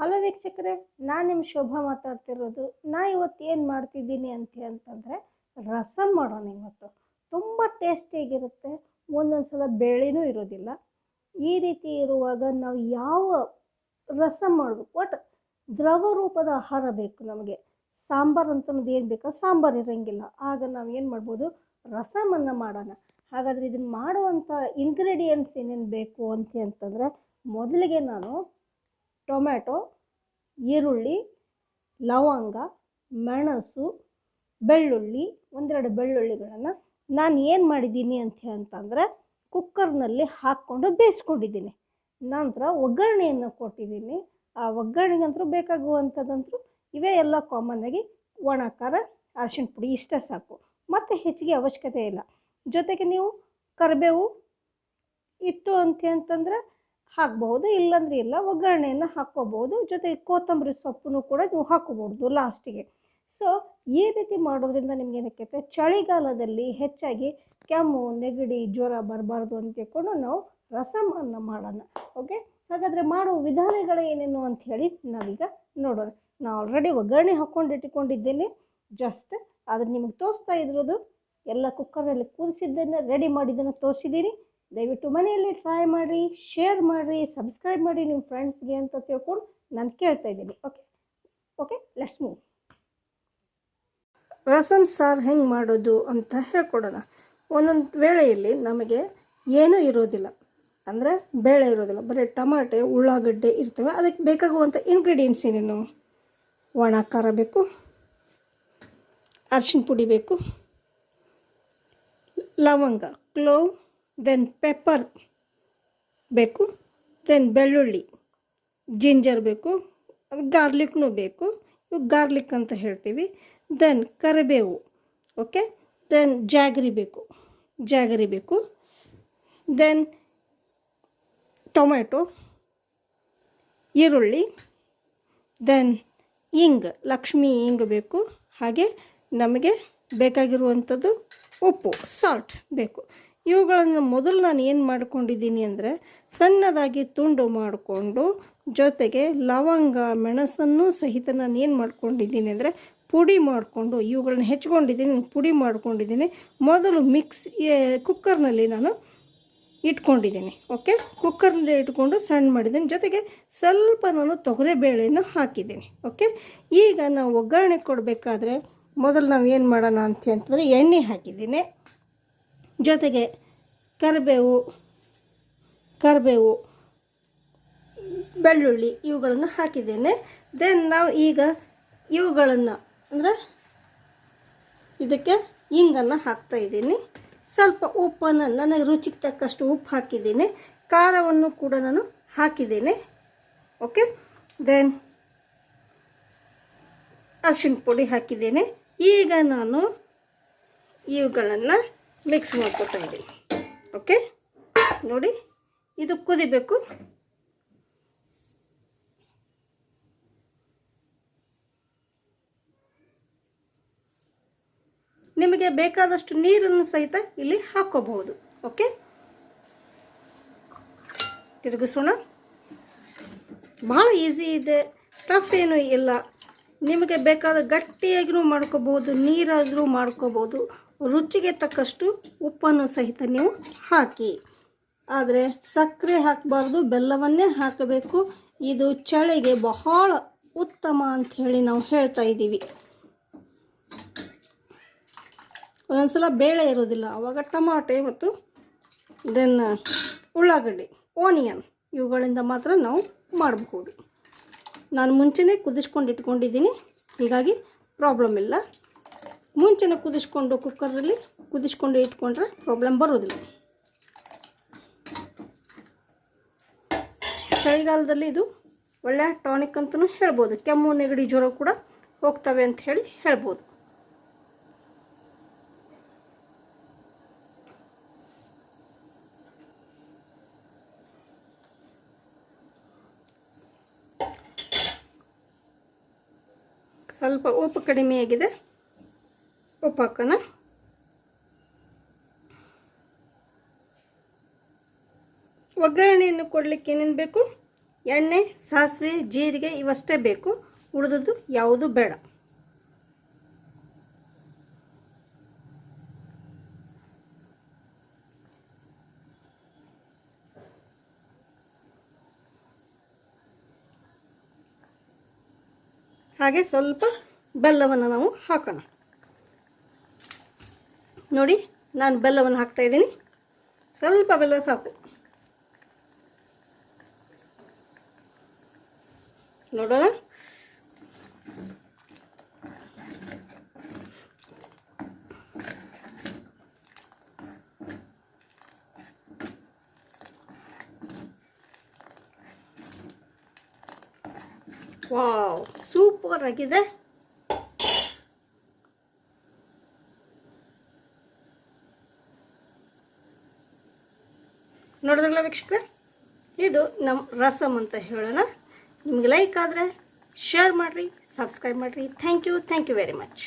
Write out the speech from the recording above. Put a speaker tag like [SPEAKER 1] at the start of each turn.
[SPEAKER 1] Hello ವೀಕ್ಷಕರೇ, ನಾನು ನಿಮ್ಮ ಶೋಭಾ ಮಾತಾಡ್ತಿರೋದು. ಇವತ್ತು ಏನು ಮಾಡ್ತಿದ್ದೀನಿ ಅಂತಂದರೆ ರಸಮ್ ಮಾಡೋಣ. ಇವತ್ತು ತುಂಬ ಟೇಸ್ಟಿಯಾಗಿರುತ್ತೆ. ಒಂದೊಂದು ಸಲ ಬೇಳೆನೂ ಇರೋದಿಲ್ಲ. ಈ ರೀತಿ ಇರುವಾಗ ನಾವು ಯಾವ ರಸಮ್ ಮಾಡಬೇಕು, ಒಟ್ಟು ದ್ರವ ರೂಪದ ಆಹಾರ ಬೇಕು ನಮಗೆ. ಸಾಂಬಾರು ಅಂತನದು ಏನು ಬೇಕೋ ಸಾಂಬಾರು ಇರೋಂಗಿಲ್ಲ. ಆಗ ನಾವು ಏನು ಮಾಡ್ಬೋದು, ರಸಮನ್ನು ಮಾಡೋಣ. ಹಾಗಾದರೆ ಇದನ್ನು ಮಾಡುವಂಥ ಇಂಗ್ರೀಡಿಯೆಂಟ್ಸ್ ಏನೇನು ಬೇಕು ಅಂತಂದರೆ, ಮೊದಲಿಗೆ ನಾನು ಟೊಮ್ಯಾಟೊ, ಈರುಳ್ಳಿ, ಲವಂಗ, ಮೆಣಸು, ಬೆಳ್ಳುಳ್ಳಿ, ಒಂದೆರಡು ಬೆಳ್ಳುಳ್ಳಿಗಳನ್ನು ನಾನು ಏನು ಮಾಡಿದ್ದೀನಿ ಅಂತಂದರೆ ಕುಕ್ಕರ್ನಲ್ಲಿ ಹಾಕ್ಕೊಂಡು ಬೇಯಿಸ್ಕೊಂಡಿದ್ದೀನಿ. ನಂತರ ಒಗ್ಗರಣೆಯನ್ನು ಕೊಟ್ಟಿದ್ದೀನಿ. ಆ ಒಗ್ಗರಣೆಗಂತೂ ಬೇಕಾಗುವಂಥದ್ದಂತೂ ಇವೇ ಎಲ್ಲ ಕಾಮನ್ನಾಗಿ ಒಣ ಖಾರ, ಅರಿಶಿಣ ಪುಡಿ ಇಷ್ಟೇ ಸಾಕು. ಮತ್ತು ಹೆಚ್ಚಿಗೆ ಅವಶ್ಯಕತೆ ಇಲ್ಲ. ಜೊತೆಗೆ ನೀವು ಕರಿಬೇವು ಇತ್ತು ಅಂತಂದರೆ ಹಾಕ್ಬಹುದು, ಇಲ್ಲಾಂದ್ರೆ ಇಲ್ಲ. ಒಗ್ಗರಣೆಯನ್ನು ಹಾಕ್ಕೋಬಹುದು. ಜೊತೆಗೆ ಕೊತ್ತಂಬರಿ ಸೊಪ್ಪನ್ನು ಕೂಡ ನೀವು ಹಾಕ್ಕೋಬಹುದು ಲಾಸ್ಟಿಗೆ. ಸೊ ಈ ರೀತಿ ಮಾಡೋದ್ರಿಂದ ನಿಮ್ಗೆ ಏನಕ್ಕೈತೆ, ಚಳಿಗಾಲದಲ್ಲಿ ಹೆಚ್ಚಾಗಿ ಕೆಮ್ಮು, ನೆಗಡಿ, ಜ್ವರ ಬರಬಾರ್ದು ಅಂತ ತಿಳ್ಕೊಂಡು ನಾವು ರಸಮನ್ನು ಮಾಡೋಣ. ಓಕೆ, ಹಾಗಾದರೆ ಮಾಡುವ ವಿಧಾನಗಳು ಏನೇನು ಅಂಥೇಳಿ ನಾವೀಗ ನೋಡೋಣ. ನಾನು ಆಲ್ರೆಡಿ ಒಗ್ಗರಣೆ ಹಾಕ್ಕೊಂಡು ಇಟ್ಕೊಂಡಿದ್ದೇನೆ. ಜಸ್ಟ್ ಅದನ್ನು ನಿಮಗೆ ತೋರಿಸ್ತಾ ಇರೋದು. ಎಲ್ಲ ಕುಕ್ಕರಲ್ಲಿ ಕೂದಿಸಿದ್ದನ್ನು ರೆಡಿ ಮಾಡಿದ್ದನ್ನು ತೋರಿಸಿದ್ದೀನಿ. ದಯವಿಟ್ಟು ಮನೆಯಲ್ಲಿ ಟ್ರೈ ಮಾಡಿರಿ, ಶೇರ್ ಮಾಡಿರಿ, ಸಬ್ಸ್ಕ್ರೈಬ್ ಮಾಡಿ ನಿಮ್ಮ ಫ್ರೆಂಡ್ಸ್ಗೆ ಅಂತ ತಿಳ್ಕೊಂಡು ನಾನು ಕೇಳ್ತಾ ಇದ್ದೀನಿ. Okay, let's move. ರಸಮ್ ಸಾರು ಹೆಂಗೆ ಮಾಡೋದು ಅಂತ ಹೇಳ್ಕೊಡೋಣ. ಒಂದೊಂದು ವೇಳೆಯಲ್ಲಿ ನಮಗೆ ಏನೂ ಇರೋದಿಲ್ಲ, ಅಂದರೆ ಬೇಳೆ ಇರೋದಿಲ್ಲ, ಬರೀ ಟಮಾಟೆ, ಉಳ್ಳಾಗಡ್ಡೆ ಇರ್ತವೆ. ಅದಕ್ಕೆ ಬೇಕಾಗುವಂಥ ಇಂಗ್ರೀಡಿಯೆಂಟ್ಸ್ ಏನೇನು? ಒಣ ಖಾರ ಬೇಕು, ಅರಿಶಿಣ ಪುಡಿ ಬೇಕು, ಲವಂಗ, ಕ್ಲೋವ್, ದೆನ್ ಪೆಪ್ಪರ್ ಬೇಕು, ದೆನ್ ಬೆಳ್ಳುಳ್ಳಿ, ಜಿಂಜರ್ ಬೇಕು, ಗಾರ್ಲಿಕ್ನೂ ಬೇಕು. ಇವು ಗಾರ್ಲಿಕ್ ಅಂತ ಹೇಳ್ತೀವಿ. ದೆನ್ ಕರಿಬೇವು, ಓಕೆ. ದೆನ್ ಜಾಗರಿ ಬೇಕು. ದೆನ್ ಟೊಮೆಟೊ, ಈರುಳ್ಳಿ, ದೆನ್ ಲಕ್ಷ್ಮಿ ಇಂಗು ಬೇಕು. ಹಾಗೆ ನಮಗೆ ಬೇಕಾಗಿರುವಂಥದ್ದು ಉಪ್ಪು, ಸಾಲ್ಟ್ ಬೇಕು. ಇವುಗಳನ್ನು ಮೊದಲು ನಾನು ಏನು ಮಾಡ್ಕೊಂಡಿದ್ದೀನಿ ಅಂದರೆ ಸಣ್ಣದಾಗಿ ತುಂಡು ಮಾಡಿಕೊಂಡು, ಜೊತೆಗೆ ಲವಂಗ, ಮೆಣಸನ್ನು ಸಹಿತ ನಾನು ಏನು ಮಾಡ್ಕೊಂಡಿದ್ದೀನಿ ಅಂದರೆ ಪುಡಿ ಮಾಡಿಕೊಂಡು ಇವುಗಳನ್ನ ಹೆಚ್ಕೊಂಡಿದ್ದೀನಿ, ಪುಡಿ ಮಾಡ್ಕೊಂಡಿದ್ದೀನಿ. ಮೊದಲು ಕುಕ್ಕರ್ನಲ್ಲಿ ನಾನು ಇಟ್ಕೊಂಡಿದ್ದೀನಿ. ಓಕೆ, ಕುಕ್ಕರ್ನಲ್ಲಿ ಇಟ್ಕೊಂಡು ಸಣ್ಣ ಮಾಡಿದ್ದೀನಿ. ಜೊತೆಗೆ ಸ್ವಲ್ಪ ನಾನು ತೊಗರಿಬೇಳೆಯನ್ನು ಹಾಕಿದ್ದೀನಿ. ಓಕೆ, ಈಗ ನಾವು ಒಗ್ಗರಣೆ ಕೊಡಬೇಕಾದ್ರೆ ಮೊದಲು ನಾವು ಏನು ಮಾಡೋಣ ಅಂತಂದರೆ ಎಣ್ಣೆ ಹಾಕಿದ್ದೀನಿ. ಜೊತೆಗೆ ಕರಿಬೇವು, ಬೆಳ್ಳುಳ್ಳಿ ಇವುಗಳನ್ನು ಹಾಕಿದ್ದೇನೆ. ದೆನ್ ನಾವು ಈಗ ಇವುಗಳನ್ನು ಅಂದರೆ ಇದಕ್ಕೆ ಇಂಗನ್ನು ಹಾಕ್ತಾಯಿದ್ದೀನಿ. ಸ್ವಲ್ಪ ಉಪ್ಪನ್ನು ನನಗೆ ರುಚಿಗೆ ತಕ್ಕಷ್ಟು ಉಪ್ಪು ಹಾಕಿದ್ದೀನಿ. ಖಾರವನ್ನು ಕೂಡ ನಾನು ಹಾಕಿದ್ದೇನೆ. ಓಕೆ, ದೆನ್ ಅರಿಶಿಣ ಪುಡಿ ಹಾಕಿದ್ದೇನೆ. ಈಗ ನಾನು ಇವುಗಳನ್ನು ಮಿಕ್ಸ್ ಮಾಡ್ಕೊತಾ ಇದ್ದೀನಿ. ಓಕೆ, ನೋಡಿ, ಇದು ಕುದಿಬೇಕು. ನಿಮಗೆ ಬೇಕಾದಷ್ಟು ನೀರನ್ನು ಸಹಿತ ಇಲ್ಲಿ ಹಾಕ್ಕೋಬಹುದು. ಓಕೆ, ತಿರುಗಿಸೋಣ. ಭಾಳ ಈಸಿ ಇದೆ, ಟಫ್ ಏನೂ ಇಲ್ಲ. ನಿಮಗೆ ಬೇಕಾದ ಗಟ್ಟಿಯಾಗಿಯೂ ಮಾಡ್ಕೋಬೋದು, ನೀರಾದರೂ ಮಾಡ್ಕೋಬೋದು. ರುಚಿಗೆ ತಕ್ಕಷ್ಟು ಉಪ್ಪನ್ನು ಸಹಿತ ನೀವು ಹಾಕಿ. ಆದರೆ ಸಕ್ಕರೆ ಹಾಕಬಾರ್ದು, ಬೆಲ್ಲವನ್ನೇ ಹಾಕಬೇಕು. ಇದು ಚಳಿಗೆ ಬಹಳ ಉತ್ತಮ ಅಂಥೇಳಿ ನಾವು ಹೇಳ್ತಾ ಇದ್ದೀವಿ. ಒಂದೊಂದ್ಸಲ ಬೇಳೆ ಇರೋದಿಲ್ಲ, ಆವಾಗ ಟಮಾಟೆ ಮತ್ತು ದೆನ್ ಉಳ್ಳಾಗಡ್ಡಿ, ಆನಿಯನ್ ಇವುಗಳಿಂದ ಮಾತ್ರ ನಾವು ಮಾಡಬಹುದು. ನಾನು ಮುಂಚೆನೇ ಕುದಿಸ್ಕೊಂಡು ಇಟ್ಕೊಂಡಿದ್ದೀನಿ, ಹೀಗಾಗಿ ಪ್ರಾಬ್ಲಮ್ ಇಲ್ಲ. ಮುಂಚೆನೇ ಕುಕ್ಕರಲ್ಲಿ ಕುದಿಸ್ಕೊಂಡು ಇಟ್ಕೊಂಡ್ರೆ ಪ್ರಾಬ್ಲಮ್ ಬರೋದಿಲ್ಲ. ಚಳಿಗಾಲದಲ್ಲಿ ಇದು ಒಳ್ಳೆಯ ಟಾನಿಕ್ ಅಂತಲೂ ಹೇಳ್ಬೋದು. ಕೆಮ್ಮು, ನೆಗಡಿ, ಜ್ವರ ಕೂಡ ಹೋಗ್ತವೆ ಅಂತ ಹೇಳ್ಬೋದು. ಸ್ವಲ್ಪ ಉಪ್ಪು ಕಡಿಮೆಯಾಗಿದೆ, ಉಪ್ಪು ಹಾಕೋಣ. ಒಗ್ಗರಣೆಯನ್ನು ಕೊಡಲಿಕ್ಕೆ ಏನೇನು ಬೇಕು? ಎಣ್ಣೆ, ಸಾಸಿವೆ, ಜೀರಿಗೆ ಇವಷ್ಟೇ ಬೇಕು, ಉಳಿದದ್ದು ಯಾವುದು ಬೇಡ. ಹಾಗೆ ಸ್ವಲ್ಪ ಬೆಲ್ಲವನ್ನು ನಾವು ಹಾಕೋಣ. ನೋಡಿ, ನಾನು ಬೆಲ್ಲವನ್ನು ಹಾಕ್ತಾಯಿದ್ದೀನಿ. ಸ್ವಲ್ಪ ಬೆಲ್ಲ ಸಾಕು. ನೋಡೋಣ. ವಾವ್, ಸೂಪರ್ ಆಗಿದೆ. ನೋಡಿದ್ರಲ್ಲ ವೀಕ್ಷಕರೇ, ಇದು ನಮ್ಮ ರಸಮ್ ಅಂತ ಹೇಳೋಣ. ನಿಮ್ಗೆ ಲೈಕ್ ಆದರೆ ಶೇರ್ ಮಾಡಿರಿ, ಸಬ್ಸ್ಕ್ರೈಬ್ ಮಾಡಿರಿ. Thank you very much.